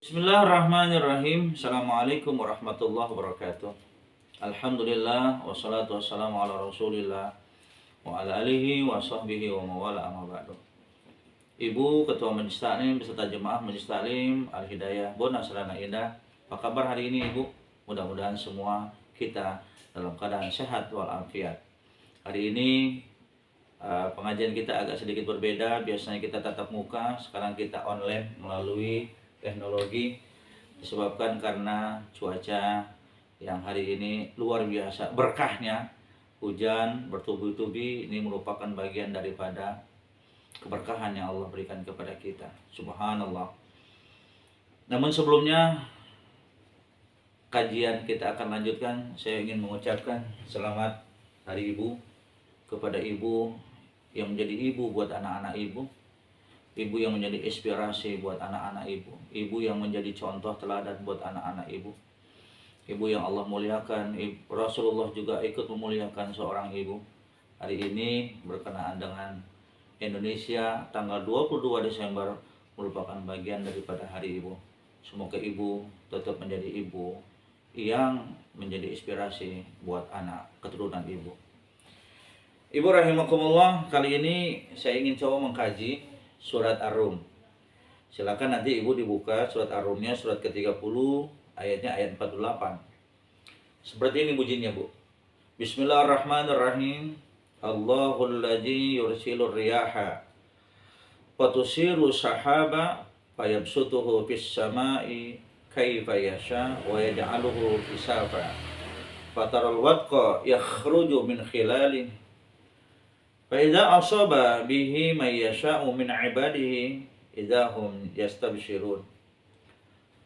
Bismillahirrahmanirrahim. Assalamualaikum warahmatullahi wabarakatuh. Alhamdulillah wassalatu wassalamu ala Rasulillah wa ala alihi wa sahbihi wa mawala amma ba'du. Ibu Ketua Majelis Taklim beserta jemaah Majelis Taklim Al-Hidayah Bona Serana Indah. Apa kabar hari ini Ibu? Mudah-mudahan semua kita dalam keadaan sehat walafiat. Hari ini pengajian kita agak sedikit berbeda. Biasanya kita tatap muka, sekarang kita online melalui teknologi, disebabkan karena cuaca yang hari ini luar biasa berkahnya, hujan bertubi-tubi. Ini merupakan bagian daripada keberkahan yang Allah berikan kepada kita, subhanallah. Namun sebelumnya kajian kita akan lanjutkan, saya ingin mengucapkan selamat Hari Ibu kepada ibu yang menjadi ibu buat anak-anak ibu, ibu yang menjadi inspirasi buat anak-anak ibu, ibu yang menjadi contoh teladan buat anak-anak ibu, ibu yang Allah muliakan. Rasulullah juga ikut memuliakan seorang ibu. Hari ini berkenaan dengan Indonesia, tanggal 22 Desember merupakan bagian daripada Hari Ibu. Semoga ibu tetap menjadi ibu yang menjadi inspirasi buat anak keturunan ibu. Ibu rahimakumullah, kali ini saya ingin coba mengkaji surat Ar-Rum. Silakan nanti ibu dibuka surat Ar-Rumnya, surat ke-30, ayatnya ayat 48. Seperti ini bunyinya, Bu. Bismillahirrahmanirrahim. Allahul ladzi yursilur riyaha fatusiru sahaba fayabsutuhu fis samai kaifa yasha wa yaj'aluhu kisafa fataral wadqa yakhruju min khilalihi فإذا أصاب به من يشاء من عباده إذا هم يستبشرون.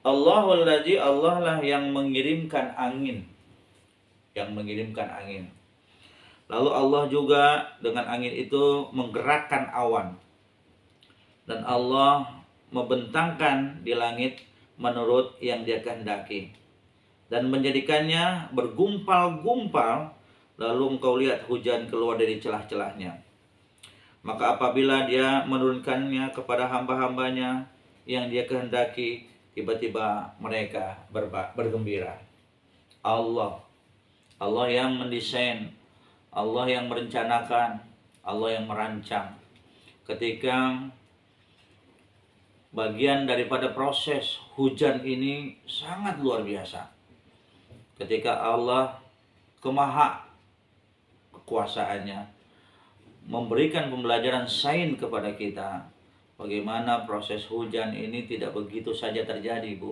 Allahul ladzi, Allah lah yang mengirimkan angin, Lalu Allah juga dengan angin itu menggerakkan awan, dan Allah membentangkan di langit menurut yang Dia kehendaki, dan menjadikannya bergumpal-gumpal. Lalu engkau lihat hujan keluar dari celah-celahnya. Maka apabila Dia menurunkannya kepada hamba-hambanya yang Dia kehendaki, tiba-tiba mereka bergembira. Allah yang mendesain, Allah yang merencanakan, Allah yang merancang. Ketika bagian daripada proses hujan ini sangat luar biasa. Ketika Allah kekuasaannya memberikan pembelajaran sains kepada kita, bagaimana proses hujan ini tidak begitu saja terjadi, Bu.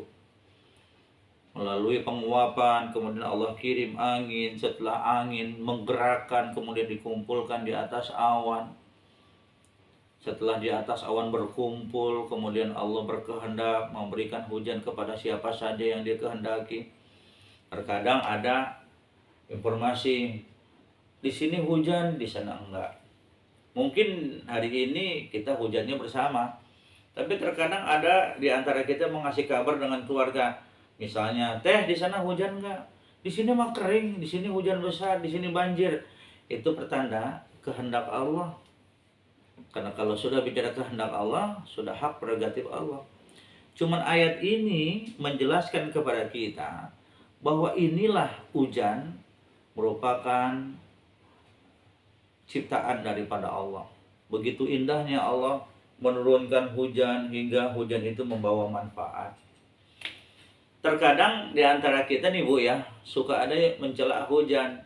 Melalui penguapan, kemudian Allah kirim angin, setelah angin menggerakkan, kemudian dikumpulkan di atas awan. Setelah di atas awan berkumpul, kemudian Allah berkehendak memberikan hujan kepada siapa saja yang Dia kehendaki. Terkadang ada informasi di sini hujan, di sana enggak. Mungkin hari ini kita hujannya bersama, tapi terkadang ada di antara kita mengasih kabar dengan keluarga, misalnya, teh di sana hujan enggak? Di sini mah kering, di sini hujan besar, di sini banjir. Itu pertanda kehendak Allah. Karena kalau sudah bicara kehendak Allah, sudah hak prerogatif Allah. Cuman ayat ini menjelaskan kepada kita bahwa inilah hujan merupakan ciptaan daripada Allah. Begitu indahnya Allah menurunkan hujan hingga hujan itu membawa manfaat. Terkadang di antara kita nih, Bu, ya, suka ada yang mencela hujan.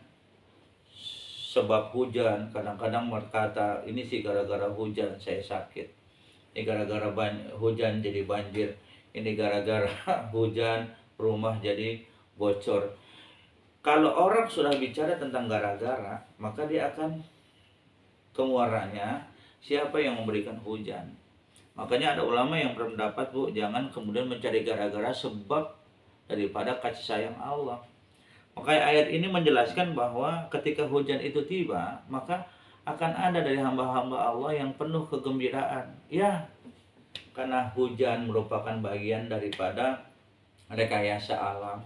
Sebab hujan, kadang-kadang berkata, ini sih gara-gara hujan saya sakit. Ini gara-gara hujan jadi banjir. Ini gara-gara hujan rumah jadi bocor. Kalau orang sudah bicara tentang gara-gara, maka dia akan kemuaranya siapa yang memberikan hujan. Makanya ada ulama yang berpendapat, Bu, jangan kemudian mencari gara-gara, sebab daripada kasih sayang Allah. Makanya ayat ini menjelaskan bahwa ketika hujan itu tiba, maka akan ada dari hamba-hamba Allah yang penuh kegembiraan. Ya, karena hujan merupakan bagian daripada rekayasa alam.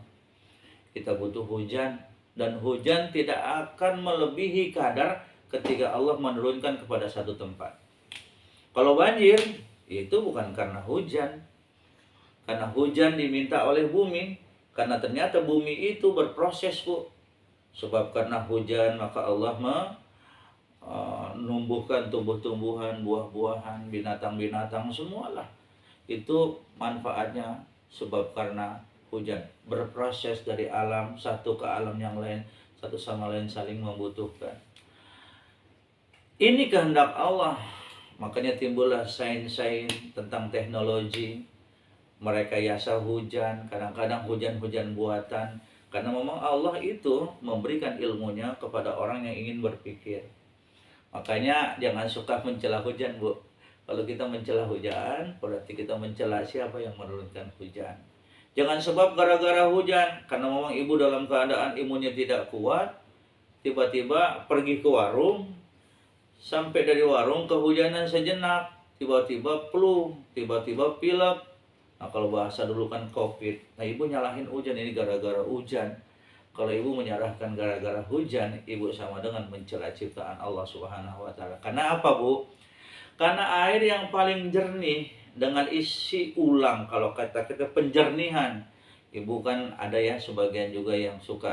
Kita butuh hujan, dan hujan tidak akan melebihi kadar ketika Allah menurunkan kepada satu tempat. Kalau banjir, itu bukan karena hujan, Karena hujan diminta oleh bumi, karena ternyata bumi itu berproses, Bu. Sebab karena hujan maka Allah menumbuhkan tumbuh-tumbuhan, buah-buahan, binatang-binatang semualah. Itu manfaatnya sebab karena hujan berproses dari alam satu ke alam yang lain, satu sama lain saling membutuhkan. Ini kehendak Allah. Makanya timbullah sains-sains tentang teknologi. Merekayasa hujan, kadang-kadang hujan-hujan buatan. Karena memang Allah itu memberikan ilmunya kepada orang yang ingin berpikir. Makanya jangan suka mencela hujan, Bu. Kalau kita mencela hujan, berarti kita mencela siapa yang menurunkan hujan. Jangan sebab gara-gara hujan, karena memang ibu dalam keadaan imunnya tidak kuat, tiba-tiba pergi ke warung, sampai dari warung kehujanan sejenak, tiba-tiba flu, tiba-tiba pilek. Nah kalau bahasa dulu kan COVID. Nah ibu nyalahin hujan, ini gara-gara hujan. Kalau ibu menyalahkan gara-gara hujan, ibu sama dengan mencela ciptaan Allah Subhanahu wa taala. Karena apa, Bu? Karena air yang paling jernih dengan isi ulang, kalau kata kita penjernihan. Ibu kan ada ya sebagian juga yang suka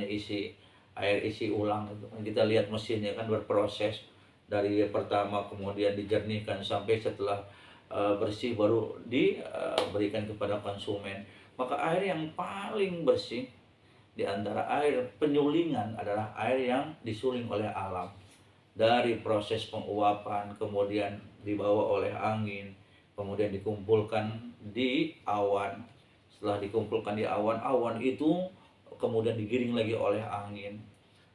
isi air isi ulang itu. Kita lihat mesinnya kan berproses dari pertama kemudian dijernihkan sampai setelah bersih baru diberikan kepada konsumen. Maka air yang paling bersih di antara air penyulingan adalah air yang disuling oleh alam. Dari proses penguapan, kemudian dibawa oleh angin, kemudian dikumpulkan di awan. Setelah dikumpulkan di awan, awan itu kemudian digiring lagi oleh angin.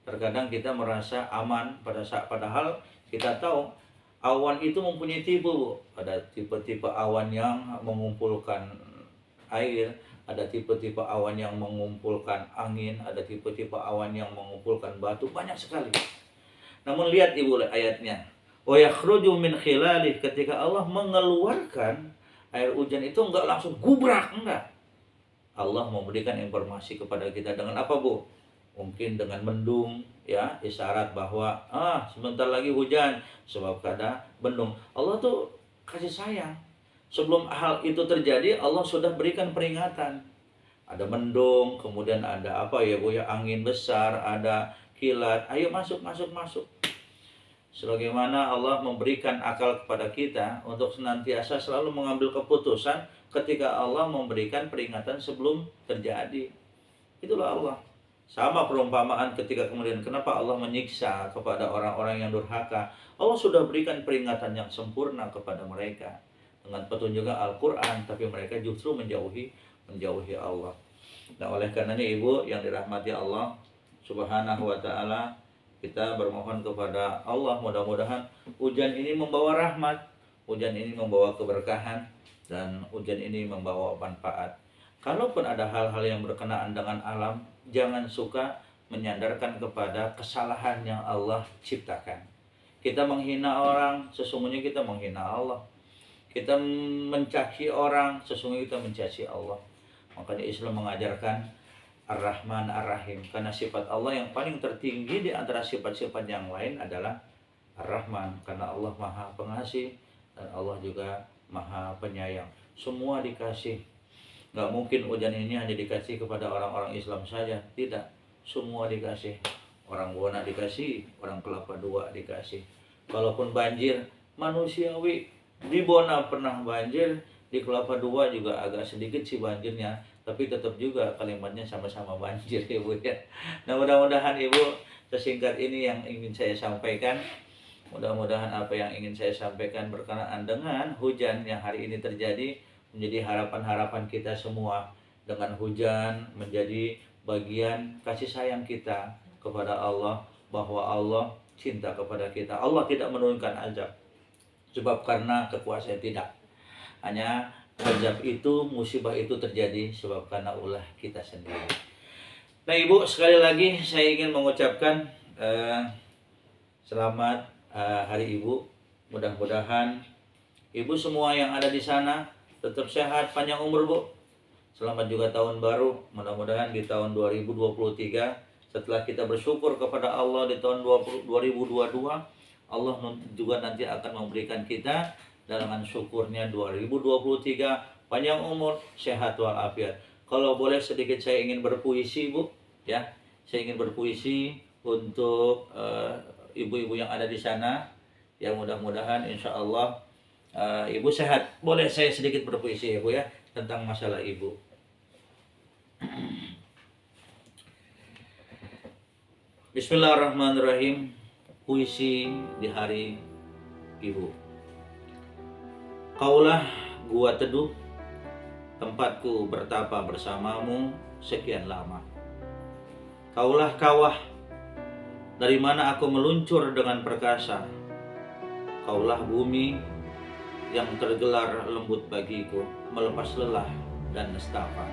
Terkadang kita merasa aman padahal kita tahu awan itu mempunyai tipe, Bu. Ada tipe-tipe awan yang mengumpulkan air, ada tipe-tipe awan yang mengumpulkan angin, ada tipe-tipe awan yang mengumpulkan batu, banyak sekali. Namun lihat Ibu ayatnya. Wa yakhruju min khilalih, ketika Allah mengeluarkan air hujan itu enggak langsung gubrak, enggak. Allah memberikan informasi kepada kita dengan apa, Bu? Mungkin dengan mendung, ya, isyarat bahwa sebentar lagi hujan sebab ada mendung. Allah tuh kasih sayang. Sebelum hal itu terjadi, Allah sudah berikan peringatan. Ada mendung, kemudian ada apa ya, Bu, ya, angin besar, ada kilat. Ayo masuk. Sebagaimana Allah memberikan akal kepada kita untuk senantiasa selalu mengambil keputusan ketika Allah memberikan peringatan sebelum terjadi. Itulah Allah. Sama perumpamaan ketika kemudian kenapa Allah menyiksa kepada orang-orang yang durhaka. Allah sudah berikan peringatan yang sempurna kepada mereka dengan petunjuknya Al-Quran, tapi mereka justru menjauhi Allah. Nah oleh karenanya Ibu yang dirahmati Allah Subhanahu wa ta'ala, kita bermohon kepada Allah mudah-mudahan hujan ini membawa rahmat, hujan ini membawa keberkahan, dan hujan ini membawa manfaat. Kalaupun ada hal-hal yang berkenaan dengan alam, jangan suka menyandarkan kepada kesalahan yang Allah ciptakan. Kita menghina orang, sesungguhnya kita menghina Allah. Kita mencaci orang, sesungguhnya kita mencaci Allah. Makanya Islam mengajarkan Ar-Rahman Ar-Rahim, karena sifat Allah yang paling tertinggi di antara sifat-sifat yang lain adalah Ar-Rahman, karena Allah Maha Pengasih dan Allah juga Maha Penyayang. Semua dikasih. Nggak mungkin hujan ini hanya dikasih kepada orang-orang Islam saja. Tidak, semua dikasih. Orang Bona dikasih, orang Kelapa II dikasih. Kalaupun banjir, manusiawi. Di Bona pernah banjir, di Kelapa II juga agak sedikit sih banjirnya, tapi tetap juga kalimatnya sama-sama banjir, Ibu ya. Nah mudah-mudahan Ibu, sesingkat ini yang ingin saya sampaikan. Mudah-mudahan apa yang ingin saya sampaikan berkenaan dengan hujan yang hari ini terjadi menjadi harapan-harapan kita semua. Dengan hujan menjadi bagian kasih sayang kita kepada Allah, bahwa Allah cinta kepada kita. Allah tidak menurunkan azab sebab karena kekuasaan, tidak. Hanya azab itu, musibah itu terjadi sebab karena ulah kita sendiri. Nah Ibu, sekali lagi saya ingin mengucapkan selamat Hari Ibu. Mudah-mudahan Ibu semua yang ada di sana tetap sehat, panjang umur, Bu. Selamat juga tahun baru. Mudah-mudahan di tahun 2023 setelah kita bersyukur kepada Allah di tahun 2022, Allah juga nanti akan memberikan kita dengan syukurnya 2023 panjang umur, sehat walafiat. Kalau boleh sedikit saya ingin berpuisi, Bu, ya. Saya ingin berpuisi untuk ibu-ibu yang ada di sana. Ya, mudah-mudahan insya Allah ibu sehat. Boleh saya sedikit berpuisi ya, Bu, ya, tentang masalah ibu. Bismillahirrahmanirrahim. Puisi di hari ibu. Kaulah gua teduh, tempatku bertapa bersamamu sekian lama. Kaulah kawah, dari mana aku meluncur dengan perkasa. Kaulah bumi yang tergelar lembut bagiku, melepas lelah dan nestapa.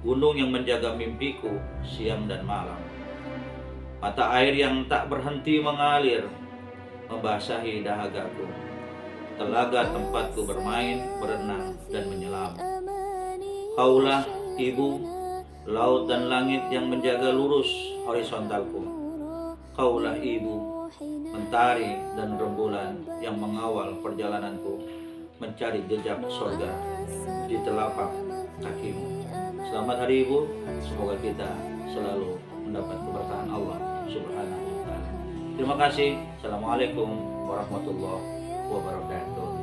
Gunung yang menjaga mimpiku siang dan malam. Mata air yang tak berhenti mengalir, membasahi dahagaku. Telaga tempatku bermain, berenang, dan menyelam. Kaulah ibu, laut dan langit yang menjaga lurus horizontalku. Kaulah ibu, mentari dan rembulan yang mengawal perjalananku, mencari jejak surga di telapak kakimu. Selamat hari ibu, semoga kita selalu mendapat keberkahan Allah Subhanahu wa ta'ala. Terima kasih. Assalamualaikum warahmatullahi wabarakatuh.